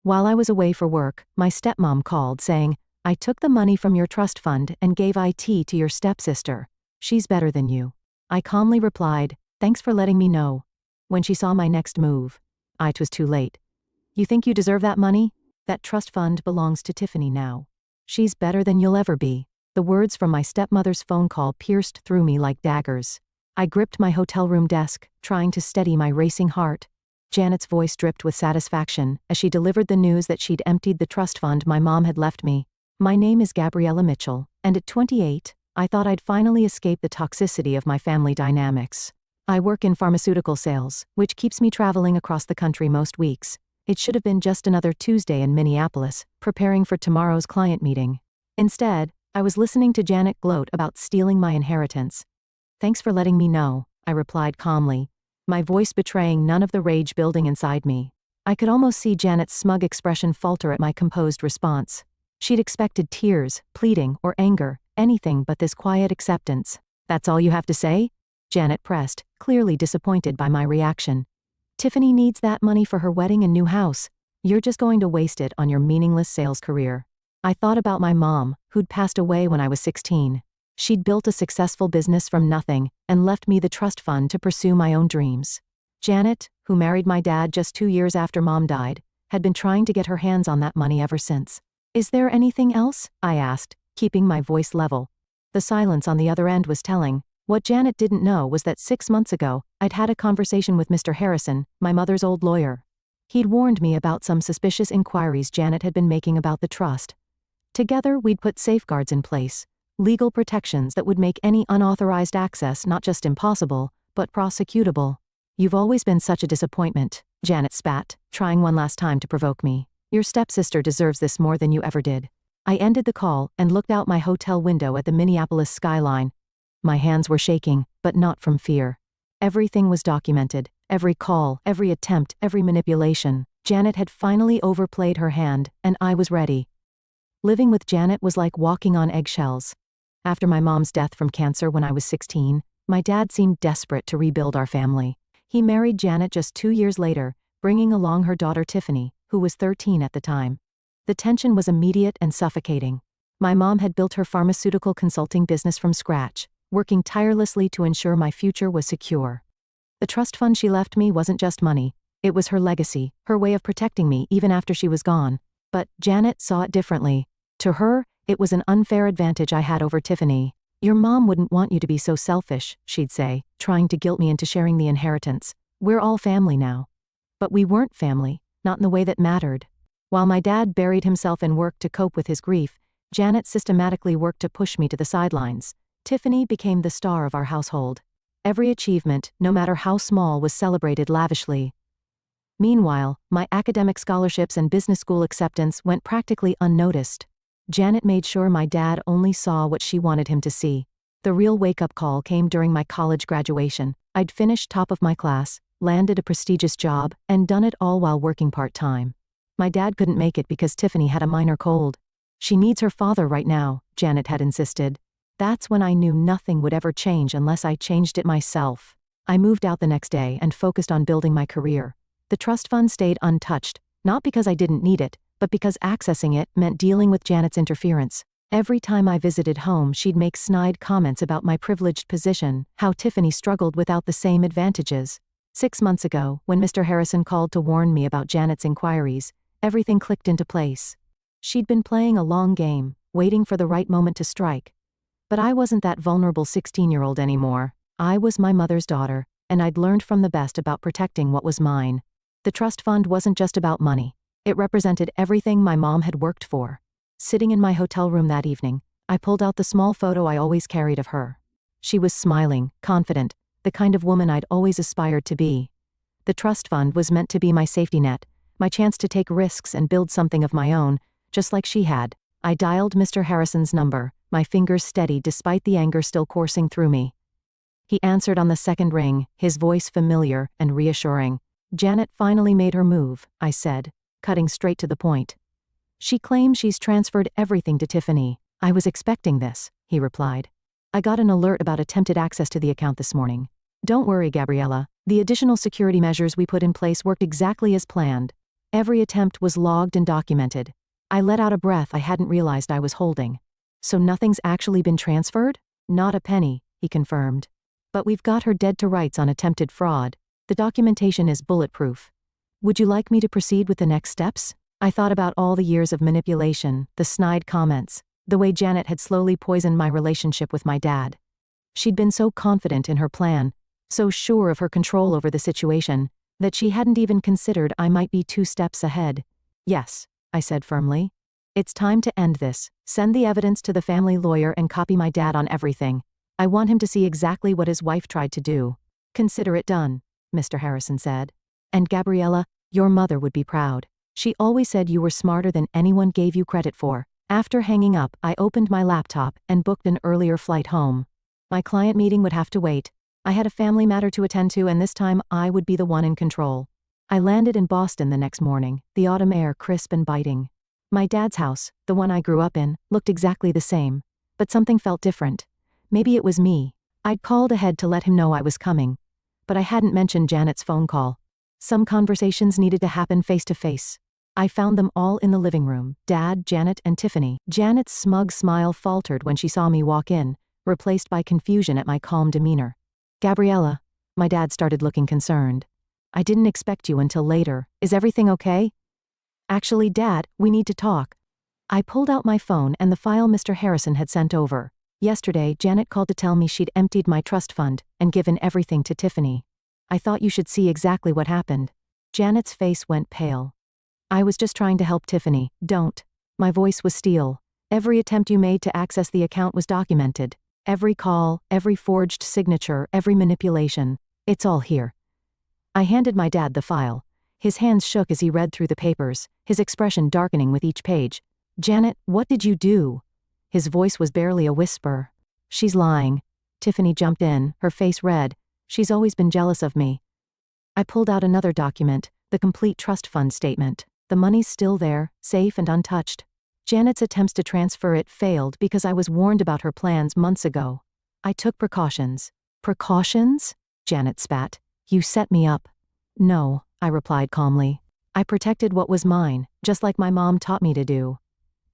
While I was away for work, my stepmom called saying, "I took the money from your trust fund and gave IT to your stepsister. She's better than you." I calmly replied, "Thanks for letting me know." When she saw my next move, it was too late. "You think you deserve that money? That trust fund belongs to Tiffany now. She's better than you'll ever be." The words from my stepmother's phone call pierced through me like daggers. I gripped my hotel room desk, trying to steady my racing heart. Janet's voice dripped with satisfaction as she delivered the news that she'd emptied the trust fund my mom had left me. "My name is Gabriella Mitchell, and at 28, I thought I'd finally escape the toxicity of my family dynamics. I work in pharmaceutical sales, which keeps me traveling across the country most weeks. It should have been just another Tuesday in Minneapolis, preparing for tomorrow's client meeting. Instead, I was listening to Janet gloat about stealing my inheritance. "Thanks for letting me know," I replied calmly, my voice betraying none of the rage building inside me. I could almost see Janet's smug expression falter at my composed response. She'd expected tears, pleading, or anger, anything but this quiet acceptance. "That's all you have to say?" Janet pressed, clearly disappointed by my reaction. "Tiffany needs that money for her wedding and new house. You're just going to waste it on your meaningless sales career." I thought about my mom, who'd passed away when I was 16. She'd built a successful business from nothing and left me the trust fund to pursue my own dreams. Janet, who married my dad just 2 years after Mom died, had been trying to get her hands on that money ever since. "Is there anything else?" I asked, keeping my voice level. The silence on the other end was telling. What Janet didn't know was that 6 months ago, I'd had a conversation with Mr. Harrison, my mother's old lawyer. He'd warned me about some suspicious inquiries Janet had been making about the trust. Together, we'd put safeguards in place, legal protections that would make any unauthorized access not just impossible, but prosecutable. "You've always been such a disappointment," Janet spat, trying one last time to provoke me. "Your stepsister deserves this more than you ever did." I ended the call and looked out my hotel window at the Minneapolis skyline. My hands were shaking, but not from fear. Everything was documented, every call, every attempt, every manipulation. Janet had finally overplayed her hand, and I was ready. Living with Janet was like walking on eggshells. After my mom's death from cancer when I was 16, my dad seemed desperate to rebuild our family. He married Janet just 2 years later, bringing along her daughter Tiffany, who was 13 at the time. The tension was immediate and suffocating. My mom had built her pharmaceutical consulting business from scratch, working tirelessly to ensure my future was secure. The trust fund she left me wasn't just money. It was her legacy, her way of protecting me even after she was gone. But Janet saw it differently. To her, it was an unfair advantage I had over Tiffany. "Your mom wouldn't want you to be so selfish," she'd say, trying to guilt me into sharing the inheritance. "We're all family now." But we weren't family, not in the way that mattered. While my dad buried himself in work to cope with his grief, Janet systematically worked to push me to the sidelines. Tiffany became the star of our household. Every achievement, no matter how small, was celebrated lavishly. Meanwhile, my academic scholarships and business school acceptance went practically unnoticed. Janet made sure my dad only saw what she wanted him to see. The real wake-up call came during my college graduation. I'd finished top of my class, landed a prestigious job, and done it all while working part-time. My dad couldn't make it because Tiffany had a minor cold. "She needs her father right now," Janet had insisted. That's when I knew nothing would ever change unless I changed it myself. I moved out the next day and focused on building my career. The trust fund stayed untouched, not because I didn't need it, but because accessing it meant dealing with Janet's interference. Every time I visited home, she'd make snide comments about my privileged position, how Tiffany struggled without the same advantages. 6 months ago, when Mr. Harrison called to warn me about Janet's inquiries, everything clicked into place. She'd been playing a long game, waiting for the right moment to strike. But I wasn't that vulnerable 16-year-old anymore. I was my mother's daughter, and I'd learned from the best about protecting what was mine. The trust fund wasn't just about money. It represented everything my mom had worked for. Sitting in my hotel room that evening, I pulled out the small photo I always carried of her. She was smiling, confident, the kind of woman I'd always aspired to be. The trust fund was meant to be my safety net, my chance to take risks and build something of my own, just like she had. I dialed Mr. Harrison's number, my fingers steady despite the anger still coursing through me. He answered on the second ring, his voice familiar and reassuring. "Janet finally made her move," I said, cutting straight to the point. "She claims she's transferred everything to Tiffany. I was expecting this," he replied. "I got an alert about attempted access to the account this morning. Don't worry, Gabriella. The additional security measures we put in place worked exactly as planned. Every attempt was logged and documented. I let out a breath I hadn't realized I was holding. So nothing's actually been transferred? Not a penny, he confirmed. But we've got her dead to rights on attempted fraud. The documentation is bulletproof. Would you like me to proceed with the next steps? I thought about all the years of manipulation, the snide comments, the way Janet had slowly poisoned my relationship with my dad. She'd been so confident in her plan, so sure of her control over the situation, that she hadn't even considered I might be 2 steps ahead. Yes, I said firmly. It's time to end this. Send the evidence to the family lawyer and copy my dad on everything. I want him to see exactly what his wife tried to do. Consider it done, Mr. Harrison said. And Gabriella, your mother would be proud. She always said you were smarter than anyone gave you credit for. After hanging up, I opened my laptop and booked an earlier flight home. My client meeting would have to wait. I had a family matter to attend to, and this time I would be the one in control. I landed in Boston the next morning, the autumn air crisp and biting. My dad's house, the one I grew up in, looked exactly the same. But something felt different. Maybe it was me. I'd called ahead to let him know I was coming. But I hadn't mentioned Janet's phone call. Some conversations needed to happen face to face. I found them all in the living room, Dad, Janet, and Tiffany. Janet's smug smile faltered when she saw me walk in, replaced by confusion at my calm demeanor. Gabriella, my dad started looking concerned. I didn't expect you until later. Is everything okay? Actually, Dad, we need to talk. I pulled out my phone and the file Mr. Harrison had sent over. Yesterday, Janet called to tell me she'd emptied my trust fund and given everything to Tiffany. I thought you should see exactly what happened. Janet's face went pale. I was just trying to help Tiffany. Don't. My voice was steel. Every attempt you made to access the account was documented. Every call, every forged signature, every manipulation. It's all here. I handed my dad the file. His hands shook as he read through the papers, his expression darkening with each page. Janet, what did you do? His voice was barely a whisper. She's lying. Tiffany jumped in, her face red. She's always been jealous of me. I pulled out another document, the complete trust fund statement. The money's still there, safe and untouched. Janet's attempts to transfer it failed because I was warned about her plans months ago. I took precautions. Precautions? Janet spat. You set me up. No, I replied calmly. I protected what was mine, just like my mom taught me to do.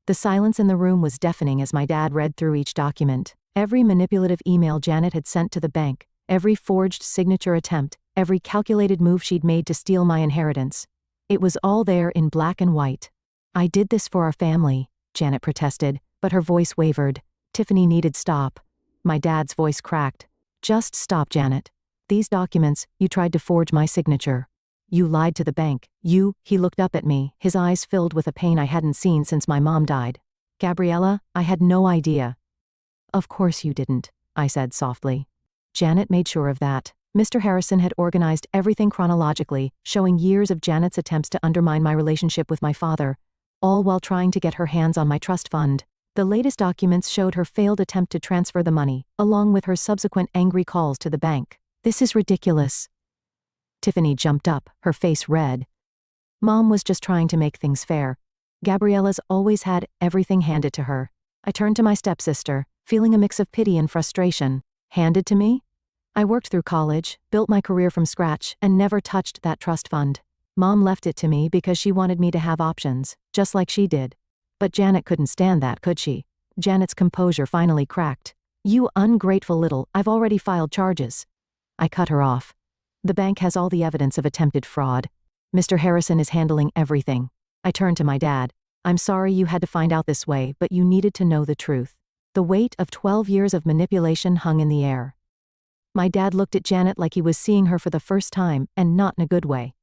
The silence in the room was deafening as my dad read through each document. Every manipulative email Janet had sent to the bank, every forged signature attempt, every calculated move she'd made to steal my inheritance. It was all there in black and white. I did this for our family, Janet protested, but her voice wavered. Tiffany needed stop. My dad's voice cracked. Just stop, Janet. These documents, you tried to forge my signature. You lied to the bank. He looked up at me, his eyes filled with a pain I hadn't seen since my mom died. Gabriella, I had no idea. Of course you didn't, I said softly. Janet made sure of that. Mr. Harrison had organized everything chronologically, showing years of Janet's attempts to undermine my relationship with my father, all while trying to get her hands on my trust fund. The latest documents showed her failed attempt to transfer the money, along with her subsequent angry calls to the bank. This is ridiculous. Tiffany jumped up, her face red. Mom was just trying to make things fair. Gabriella's always had everything handed to her. I turned to my stepsister, feeling a mix of pity and frustration. Handed to me? I worked through college, built my career from scratch, and never touched that trust fund. Mom left it to me because she wanted me to have options, just like she did. But Janet couldn't stand that, could she? Janet's composure finally cracked. You ungrateful little, I've already filed charges. I cut her off. The bank has all the evidence of attempted fraud. Mr. Harrison is handling everything. I turned to my dad. I'm sorry you had to find out this way, but you needed to know the truth. The weight of 12 years of manipulation hung in the air. My dad looked at Janet like he was seeing her for the first time, and not in a good way.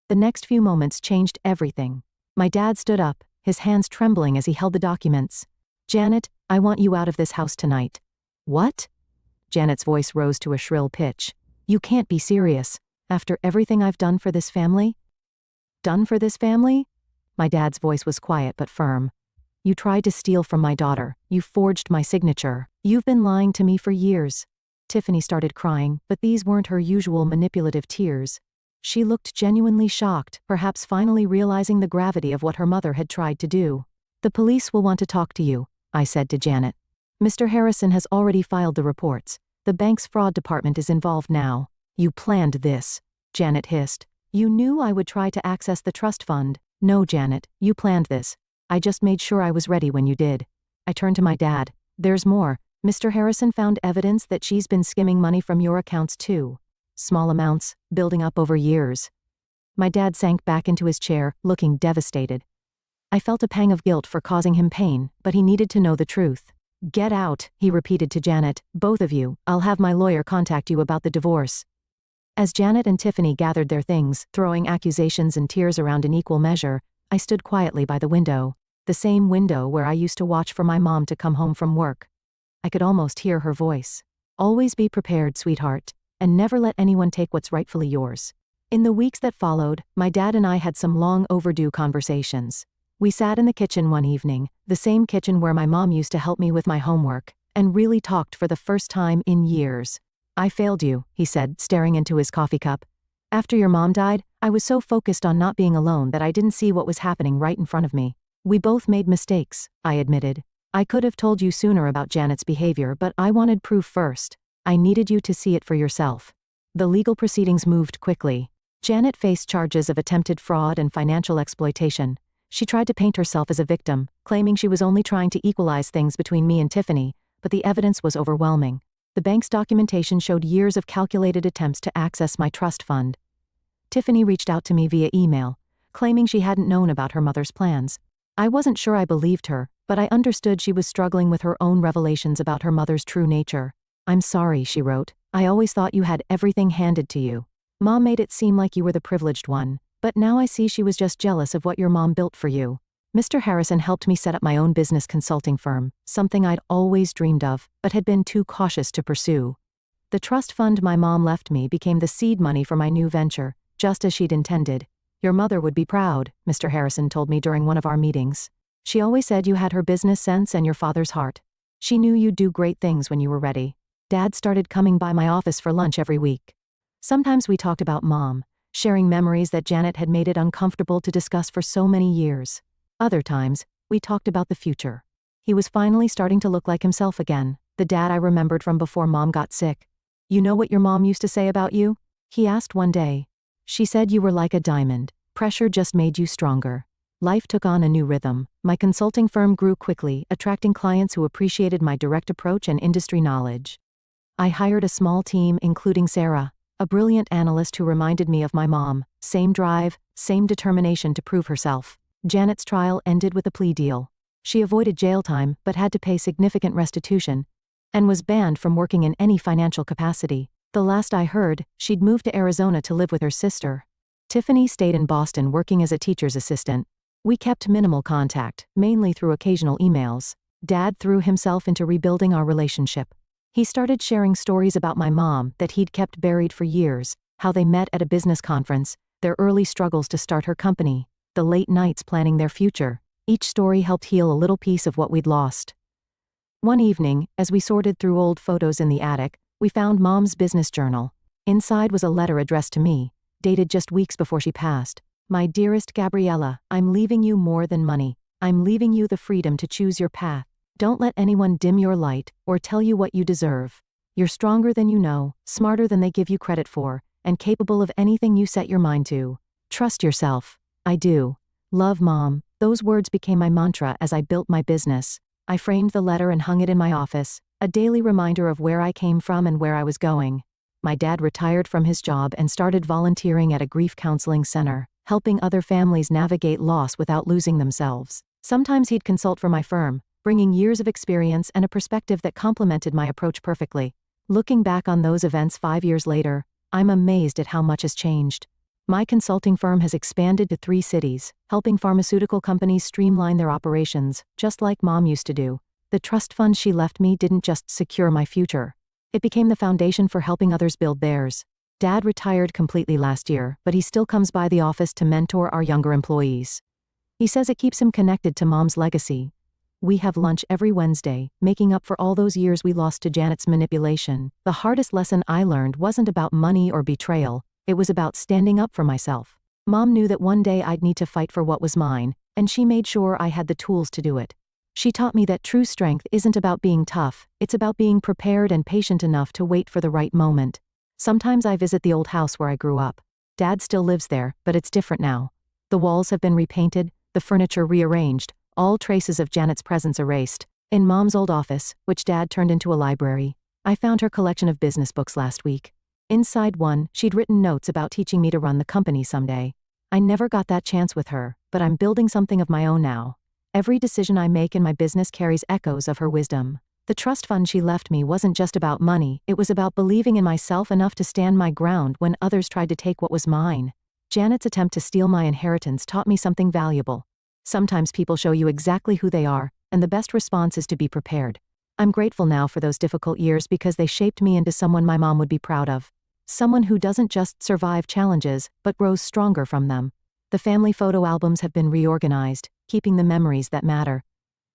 The next few moments changed everything. My dad stood up, his hands trembling as he held the documents. Janet, I want you out of this house tonight. What? Janet's voice rose to a shrill pitch. You can't be serious. After everything I've done for this family? Done for this family? My dad's voice was quiet but firm. You tried to steal from my daughter. You forged my signature. You've been lying to me for years. Tiffany started crying, but these weren't her usual manipulative tears. She looked genuinely shocked, perhaps finally realizing the gravity of what her mother had tried to do. The police will want to talk to you, I said to Janet. Mr. Harrison has already filed the reports. The bank's fraud department is involved now. You planned this, Janet hissed. You knew I would try to access the trust fund. No, Janet, you planned this. I just made sure I was ready when you did. I turned to my dad. There's more. Mr. Harrison found evidence that she's been skimming money from your accounts too. Small amounts, building up over years. My dad sank back into his chair, looking devastated. I felt a pang of guilt for causing him pain, but he needed to know the truth. Get out, he repeated to Janet, both of you. I'll have my lawyer contact you about the divorce. As Janet and Tiffany gathered their things, throwing accusations and tears around in equal measure, I stood quietly by the window. The same window where I used to watch for my mom to come home from work. I could almost hear her voice. Always be prepared, sweetheart, and never let anyone take what's rightfully yours. In the weeks that followed, my dad and I had some long overdue conversations. We sat in the kitchen one evening, the same kitchen where my mom used to help me with my homework, and really talked for the first time in years. I failed you, he said, staring into his coffee cup. After your mom died, I was so focused on not being alone that I didn't see what was happening right in front of me. We both made mistakes, I admitted. I could have told you sooner about Janet's behavior, but I wanted proof first. I needed you to see it for yourself. The legal proceedings moved quickly. Janet faced charges of attempted fraud and financial exploitation. She tried to paint herself as a victim, claiming she was only trying to equalize things between me and Tiffany, but the evidence was overwhelming. The bank's documentation showed years of calculated attempts to access my trust fund. Tiffany reached out to me via email, claiming she hadn't known about her mother's plans. I wasn't sure I believed her, but I understood she was struggling with her own revelations about her mother's true nature. I'm sorry, she wrote. I always thought you had everything handed to you. Mom made it seem like you were the privileged one, but now I see she was just jealous of what your mom built for you. Mr. Harrison helped me set up my own business consulting firm, something I'd always dreamed of, but had been too cautious to pursue. The trust fund my mom left me became the seed money for my new venture, just as she'd intended. Your mother would be proud, Mr. Harrison told me during one of our meetings. She always said you had her business sense and your father's heart. She knew you'd do great things when you were ready. Dad started coming by my office for lunch every week. Sometimes we talked about Mom, sharing memories that Janet had made it uncomfortable to discuss for so many years. Other times, we talked about the future. He was finally starting to look like himself again, the dad I remembered from before Mom got sick. You know what your mom used to say about you? He asked one day. She said you were like a diamond. Pressure just made you stronger. Life took on a new rhythm. My consulting firm grew quickly, attracting clients who appreciated my direct approach and industry knowledge. I hired a small team, including Sarah, a brilliant analyst who reminded me of my mom. Same drive, same determination to prove herself. Janet's trial ended with a plea deal. She avoided jail time but had to pay significant restitution and was banned from working in any financial capacity. The last I heard, she'd moved to Arizona to live with her sister. Tiffany stayed in Boston working as a teacher's assistant. We kept minimal contact, mainly through occasional emails. Dad threw himself into rebuilding our relationship. He started sharing stories about my mom that he'd kept buried for years, how they met at a business conference, their early struggles to start her company, the late nights planning their future. Each story helped heal a little piece of what we'd lost. One evening, as we sorted through old photos in the attic, we found Mom's business journal. Inside was a letter addressed to me, dated just weeks before she passed. My dearest Gabriella, I'm leaving you more than money. I'm leaving you the freedom to choose your path. Don't let anyone dim your light or tell you what you deserve. You're stronger than you know, smarter than they give you credit for, and capable of anything you set your mind to. Trust yourself. I do. Love, Mom. Those words became my mantra as I built my business. I framed the letter and hung it in my office, a daily reminder of where I came from and where I was going. My dad retired from his job and started volunteering at a grief counseling center, helping other families navigate loss without losing themselves. Sometimes he'd consult for my firm, bringing years of experience and a perspective that complemented my approach perfectly. Looking back on those events 5 years later, I'm amazed at how much has changed. My consulting firm has expanded to 3 cities, helping pharmaceutical companies streamline their operations, just like Mom used to do. The trust fund she left me didn't just secure my future. It became the foundation for helping others build theirs. Dad retired completely last year, but he still comes by the office to mentor our younger employees. He says it keeps him connected to Mom's legacy. We have lunch every Wednesday, making up for all those years we lost to Janet's manipulation. The hardest lesson I learned wasn't about money or betrayal. It was about standing up for myself. Mom knew that one day I'd need to fight for what was mine, and she made sure I had the tools to do it. She taught me that true strength isn't about being tough, it's about being prepared and patient enough to wait for the right moment. Sometimes I visit the old house where I grew up. Dad still lives there, but it's different now. The walls have been repainted, the furniture rearranged, all traces of Janet's presence erased. In Mom's old office, which Dad turned into a library, I found her collection of business books last week. Inside one, she'd written notes about teaching me to run the company someday. I never got that chance with her, but I'm building something of my own now. Every decision I make in my business carries echoes of her wisdom. The trust fund she left me wasn't just about money, it was about believing in myself enough to stand my ground when others tried to take what was mine. Janet's attempt to steal my inheritance taught me something valuable. Sometimes people show you exactly who they are, and the best response is to be prepared. I'm grateful now for those difficult years because they shaped me into someone my mom would be proud of. Someone who doesn't just survive challenges, but grows stronger from them. The family photo albums have been reorganized, keeping the memories that matter.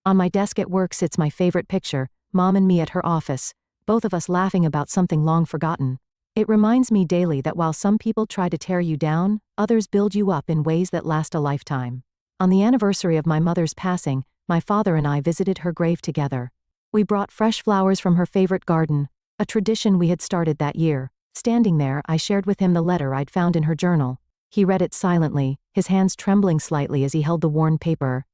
On my desk at work sits my favorite picture, Mom and me at her office, both of us laughing about something long forgotten. It reminds me daily that while some people try to tear you down, others build you up in ways that last a lifetime. On the anniversary of my mother's passing, my father and I visited her grave together. We brought fresh flowers from her favorite garden, a tradition we had started that year. Standing there, I shared with him the letter I'd found in her journal. He read it silently, his hands trembling slightly as he held the worn paper.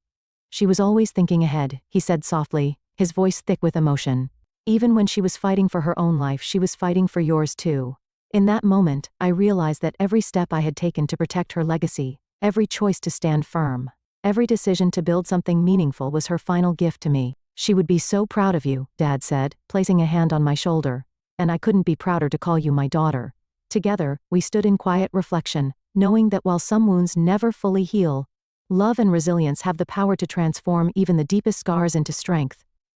"She was always thinking ahead," he said softly, his voice thick with emotion. "Even when she was fighting for her own life, she was fighting for yours too." In that moment, I realized that every step I had taken to protect her legacy, every choice to stand firm, every decision to build something meaningful was her final gift to me. "She would be so proud of you," Dad said, placing a hand on my shoulder. "And I couldn't be prouder to call you my daughter." Together, we stood in quiet reflection, knowing that while some wounds never fully heal, love and resilience have the power to transform even the deepest scars into strength.